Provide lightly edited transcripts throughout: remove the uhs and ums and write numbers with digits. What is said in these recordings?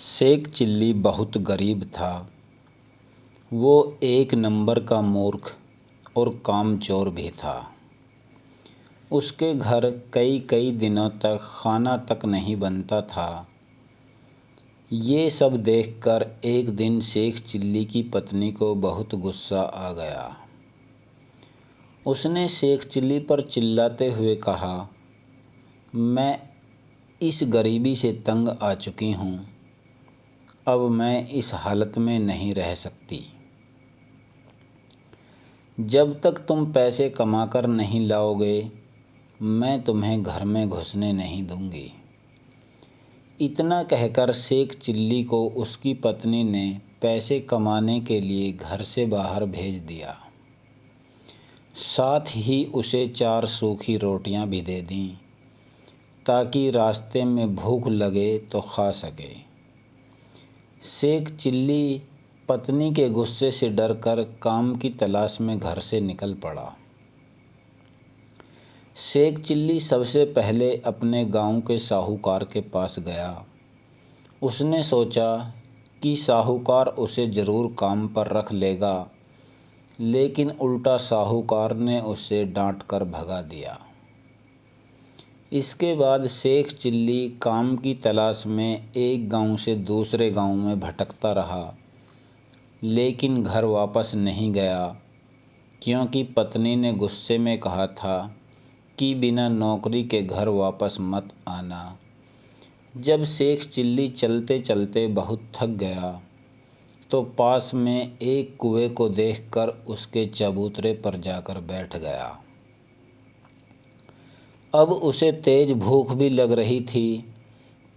Sheikh chilli बहुत गरीब था। वो एक नंबर का मूर्ख और कामचोर भी था। उसके घर कई कई दिनों तक खाना तक नहीं बनता था। ये सब देखकर एक दिन शेख चिल्ली की पत्नी को बहुत गुस्सा आ गया। उसने शेख चिल्ली पर चिल्लाते हुए कहा, मैं इस गरीबी से तंग आ चुकी हूँ। अब मैं इस हालत में नहीं रह सकती। जब तक तुम पैसे कमाकर नहीं लाओगे, मैं तुम्हें घर में घुसने नहीं दूंगी। इतना कहकर शेख चिल्ली को उसकी पत्नी ने पैसे कमाने के लिए घर से बाहर भेज दिया। साथ ही उसे 4 सूखी रोटियां भी दे दीं, ताकि रास्ते में भूख लगे तो खा सके। शेख चिल्ली पत्नी के गुस्से से डरकर काम की तलाश में घर से निकल पड़ा। शेख चिल्ली सबसे पहले अपने गांव के साहूकार के पास गया। उसने सोचा कि साहूकार उसे ज़रूर काम पर रख लेगा, लेकिन उल्टा साहूकार ने उसे डांट कर भगा दिया। इसके बाद शेख चिल्ली काम की तलाश में एक गांव से दूसरे गांव में भटकता रहा, लेकिन घर वापस नहीं गया, क्योंकि पत्नी ने गुस्से में कहा था कि बिना नौकरी के घर वापस मत आना। जब शेख चिल्ली चलते चलते बहुत थक गया तो पास में एक कुएं को देखकर उसके चबूतरे पर जाकर बैठ गया। अब उसे तेज भूख भी लग रही थी,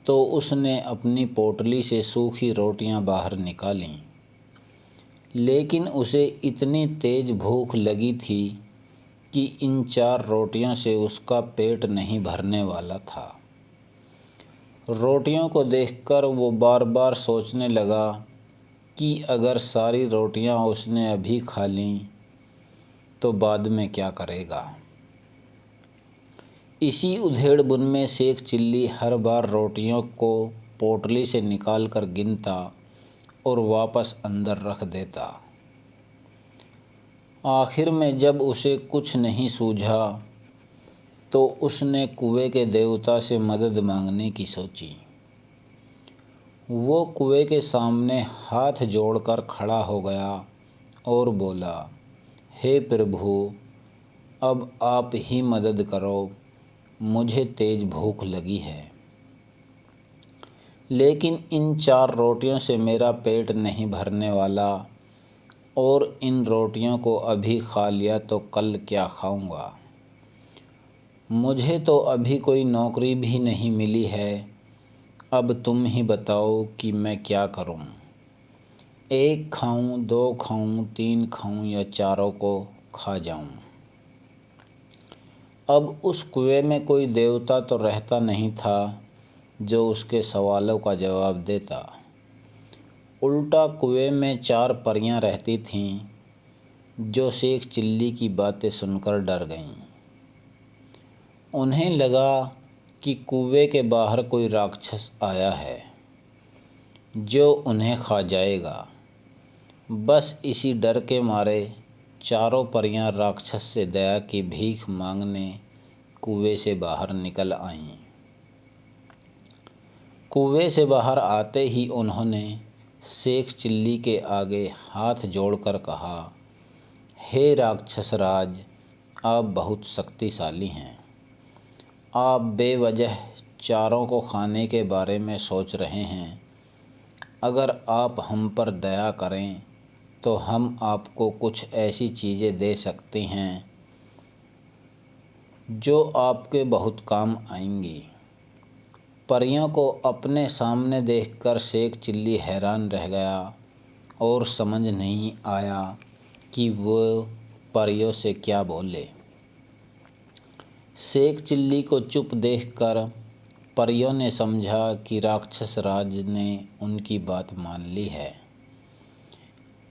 तो उसने अपनी पोटली से सूखी रोटियां बाहर निकालीं। लेकिन उसे इतनी तेज भूख लगी थी कि इन 4 रोटियों से उसका पेट नहीं भरने वाला था। रोटियों को देखकर वो बार बार सोचने लगा कि अगर सारी रोटियां उसने अभी खा लीं तो बाद में क्या करेगा। इसी उधेड़-बुन में शेख चिल्ली हर बार रोटियों को पोटली से निकाल कर गिनता और वापस अंदर रख देता। आखिर में जब उसे कुछ नहीं सूझा तो उसने कुएं के देवता से मदद मांगने की सोची। वो कुएं के सामने हाथ जोड़कर खड़ा हो गया और बोला, हे प्रभु, अब आप ही मदद करो, मुझे तेज भूख लगी है। लेकिन इन 4 रोटियों से मेरा पेट नहीं भरने वाला, और इन रोटियों को अभी खा लिया तो कल क्या खाऊंगा। मुझे तो अभी कोई नौकरी भी नहीं मिली है। अब तुम ही बताओ कि मैं क्या करूं। 1 खाऊं, 2 खाऊं, 3 खाऊं या चारों को खा जाऊं। अब उस कुएं में कोई देवता तो रहता नहीं था जो उसके सवालों का जवाब देता। उल्टा कुएं में 4 परियां रहती थीं, जो शेख चिल्ली की बातें सुनकर डर गईं। उन्हें लगा कि कुएं के बाहर कोई राक्षस आया है जो उन्हें खा जाएगा। बस इसी डर के मारे चारों परियां राक्षस से दया की भीख मांगने कुएं से बाहर निकल आईं। कुएं से बाहर आते ही उन्होंने शेख चिल्ली के आगे हाथ जोड़कर कहा, हे राक्षस राज, आप बहुत शक्तिशाली हैं। आप बेवजह चारों को खाने के बारे में सोच रहे हैं। अगर आप हम पर दया करें तो हम आपको कुछ ऐसी चीज़ें दे सकते हैं जो आपके बहुत काम आएंगी। परियों को अपने सामने देखकर शेख चिल्ली हैरान रह गया और समझ नहीं आया कि वो परियों से क्या बोले। शेख चिल्ली को चुप देखकर परियों ने समझा कि राक्षस राज ने उनकी बात मान ली है।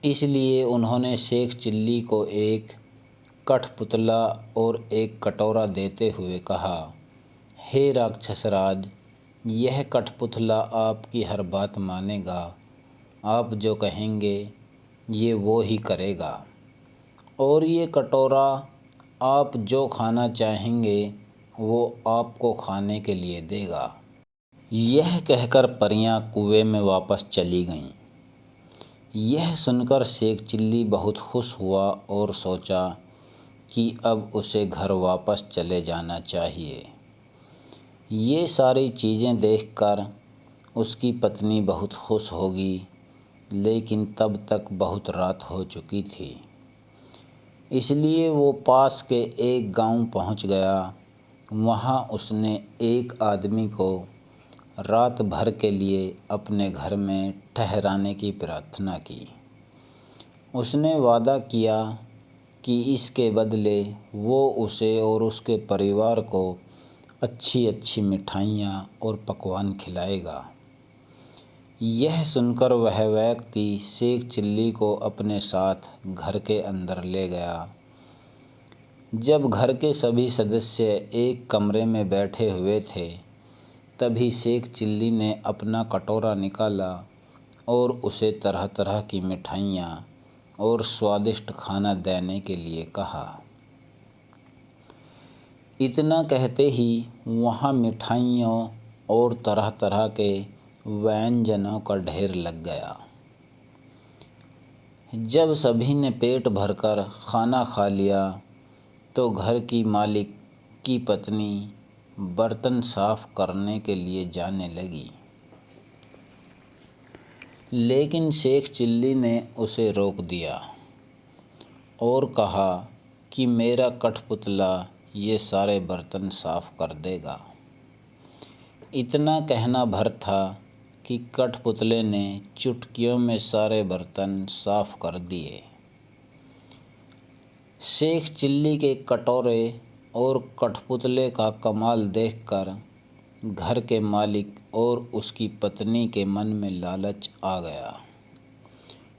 इसलिए उन्होंने शेख चिल्ली को एक कठपुतला और एक कटोरा देते हुए कहा, हे राक्षस राज, यह कठपुतला आपकी हर बात मानेगा, आप जो कहेंगे ये वो ही करेगा, और ये कटोरा आप जो खाना चाहेंगे वो आपको खाने के लिए देगा। यह कहकर परियां कुएं में वापस चली गईं। यह सुनकर शेख चिल्ली बहुत खुश हुआ और सोचा कि अब उसे घर वापस चले जाना चाहिए। ये सारी चीज़ें देखकर उसकी पत्नी बहुत खुश होगी, लेकिन तब तक बहुत रात हो चुकी थी। इसलिए वो पास के एक गांव पहुंच गया। वहां उसने एक आदमी को रात भर के लिए अपने घर में ठहराने की प्रार्थना की। उसने वादा किया कि इसके बदले वो उसे और उसके परिवार को अच्छी अच्छी मिठाइयाँ और पकवान खिलाएगा। यह सुनकर वह व्यक्ति शेख चिल्ली को अपने साथ घर के अंदर ले गया। जब घर के सभी सदस्य एक कमरे में बैठे हुए थे, तभी शेख चिल्ली ने अपना कटोरा निकाला और उसे तरह तरह की मिठाइयाँ और स्वादिष्ट खाना देने के लिए कहा। इतना कहते ही वहाँ मिठाइयों और तरह तरह के व्यंजनों का ढेर लग गया। जब सभी ने पेट भरकर खाना खा लिया तो घर की मालिक की पत्नी बर्तन साफ करने के लिए जाने लगी, लेकिन शेख चिल्ली ने उसे रोक दिया और कहा कि मेरा कठपुतला ये सारे बर्तन साफ कर देगा। इतना कहना भर था कि कठपुतले ने चुटकियों में सारे बर्तन साफ कर दिए। शेख चिल्ली के कटोरे और कठपुतले का कमाल देखकर घर के मालिक और उसकी पत्नी के मन में लालच आ गया।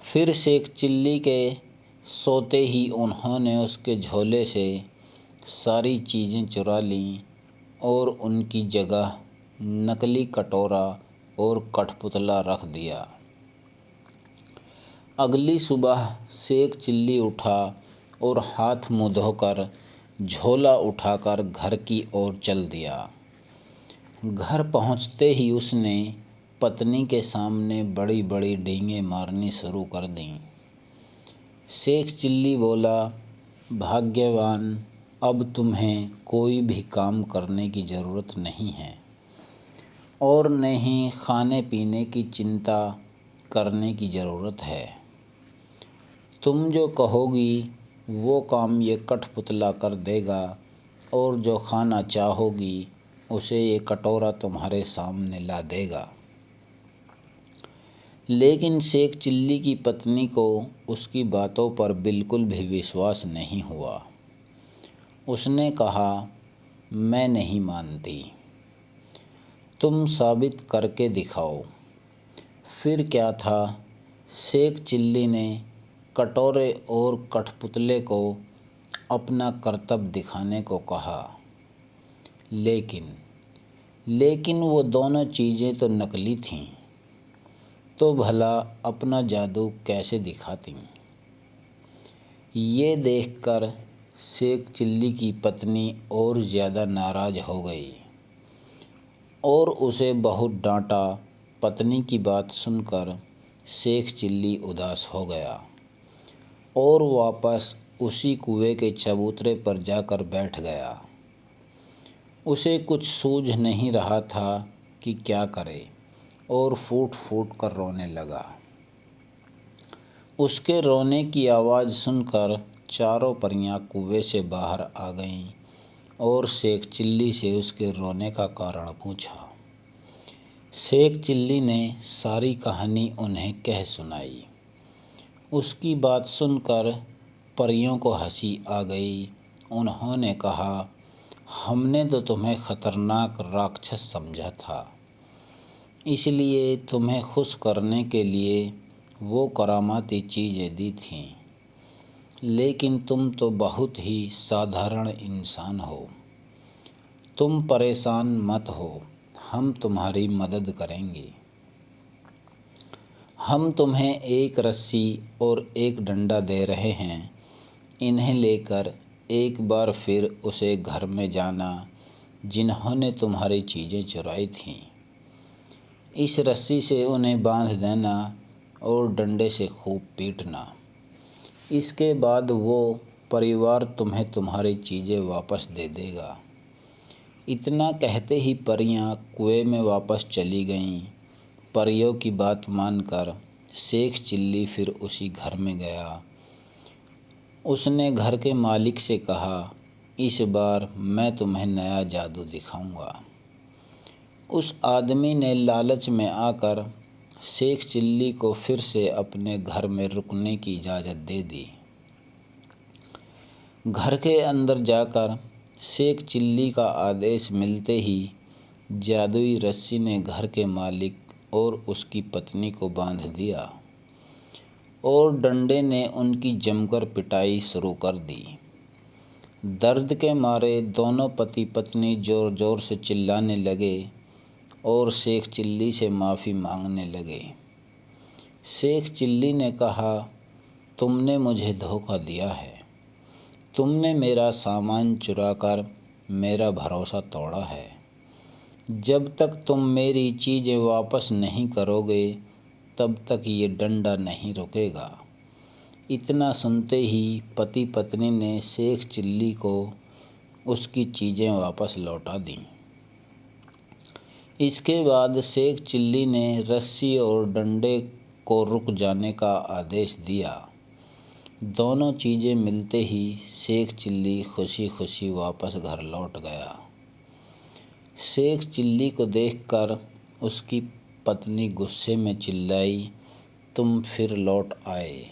फिर शेख चिल्ली के सोते ही उन्होंने उसके झोले से सारी चीज़ें चुरा लीं और उनकी जगह नकली कटोरा और कठपुतला रख दिया। अगली सुबह शेख चिल्ली उठा और हाथ मुँह धोकर झोला उठाकर घर की ओर चल दिया। घर पहुंचते ही उसने पत्नी के सामने बड़ी बड़ी डींगें मारनी शुरू कर दीं। शेख चिल्ली बोला, भाग्यवान, अब तुम्हें कोई भी काम करने की ज़रूरत नहीं है और न ही खाने पीने की चिंता करने की ज़रूरत है। तुम जो कहोगी वो काम ये कठपुतला कर देगा और जो खाना चाहोगी उसे ये कटोरा तुम्हारे सामने ला देगा। लेकिन शेख चिल्ली की पत्नी को उसकी बातों पर बिल्कुल भी विश्वास नहीं हुआ। उसने कहा, मैं नहीं मानती, तुम साबित करके दिखाओ। फिर क्या था, शेख चिल्ली ने कटोरे और कठपुतले को अपना करतब दिखाने को कहा, लेकिन वो दोनों चीज़ें तो नकली थीं, तो भला अपना जादू कैसे दिखाती। ये देखकर शेख चिल्ली की पत्नी और ज़्यादा नाराज़ हो गई और उसे बहुत डांटा। पत्नी की बात सुनकर शेख चिल्ली उदास हो गया और वापस उसी कुएं के चबूतरे पर जाकर बैठ गया। उसे कुछ सूझ नहीं रहा था कि क्या करे और फूट फूट कर रोने लगा। उसके रोने की आवाज़ सुनकर चारों परियां कुएं से बाहर आ गईं और शेख चिल्ली से उसके रोने का कारण पूछा। शेख चिल्ली ने सारी कहानी उन्हें कह सुनाई। उसकी बात सुनकर परियों को हंसी आ गई। उन्होंने कहा, हमने तो तुम्हें खतरनाक राक्षस समझा था, इसलिए तुम्हें खुश करने के लिए वो करामाती चीज़ें दी थीं, लेकिन तुम तो बहुत ही साधारण इंसान हो। तुम परेशान मत हो, हम तुम्हारी मदद करेंगे। हम तुम्हें एक रस्सी और एक डंडा दे रहे हैं, इन्हें लेकर एक बार फिर उसे घर में जाना जिन्होंने तुम्हारी चीज़ें चुराई थीं। इस रस्सी से उन्हें बांध देना और डंडे से खूब पीटना। इसके बाद वो परिवार तुम्हें तुम्हारी चीज़ें वापस दे देगा। इतना कहते ही परियां कुएं में वापस चली गईं। परियों की बात मानकर शेख चिल्ली फिर उसी घर में गया। उसने घर के मालिक से कहा, इस बार मैं तुम्हें नया जादू दिखाऊंगा। उस आदमी ने लालच में आकर शेख चिल्ली को फिर से अपने घर में रुकने की इजाज़त दे दी। घर के अंदर जाकर शेख चिल्ली का आदेश मिलते ही जादुई रस्सी ने घर के मालिक और उसकी पत्नी को बांध दिया और डंडे ने उनकी जमकर पिटाई शुरू कर दी। दर्द के मारे दोनों पति पत्नी ज़ोर ज़ोर से चिल्लाने लगे और शेख चिल्ली से माफ़ी मांगने लगे। शेख चिल्ली ने कहा, तुमने मुझे धोखा दिया है। तुमने मेरा सामान चुराकर मेरा भरोसा तोड़ा है। जब तक तुम मेरी चीज़ें वापस नहीं करोगे तब तक ये डंडा नहीं रुकेगा। इतना सुनते ही पति पत्नी ने शेख चिल्ली को उसकी चीज़ें वापस लौटा दीं। इसके बाद शेख चिल्ली ने रस्सी और डंडे को रुक जाने का आदेश दिया। दोनों चीज़ें मिलते ही शेख चिल्ली खुशी खुशी वापस घर लौट गया। शेख चिल्ली को देखकर उसकी पत्नी गुस्से में चिल्लाई, तुम फिर लौट आए।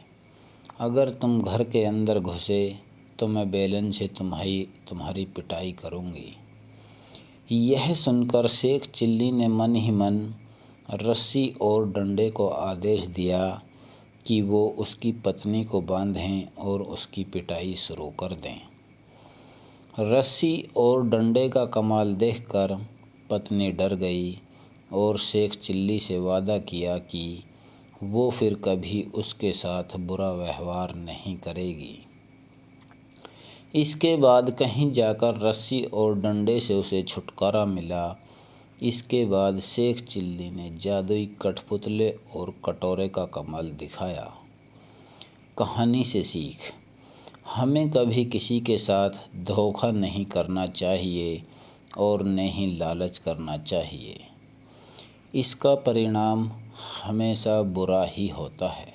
अगर तुम घर के अंदर घुसे तो मैं बेलन से तुम्हारी पिटाई करूँगी। यह सुनकर शेख चिल्ली ने मन ही मन रस्सी और डंडे को आदेश दिया कि वो उसकी पत्नी को बांधें और उसकी पिटाई शुरू कर दें। रस्सी और डंडे का कमाल देखकर पत्नी डर गई और शेख चिल्ली से वादा किया कि वो फिर कभी उसके साथ बुरा व्यवहार नहीं करेगी। इसके बाद कहीं जाकर रस्सी और डंडे से उसे छुटकारा मिला। इसके बाद शेख चिल्ली ने जादुई कठपुतले और कटोरे का कमाल दिखाया। कहानी से सीख, हमें कभी किसी के साथ धोखा नहीं करना चाहिए और न ही लालच करना चाहिए। इसका परिणाम हमेशा बुरा ही होता है।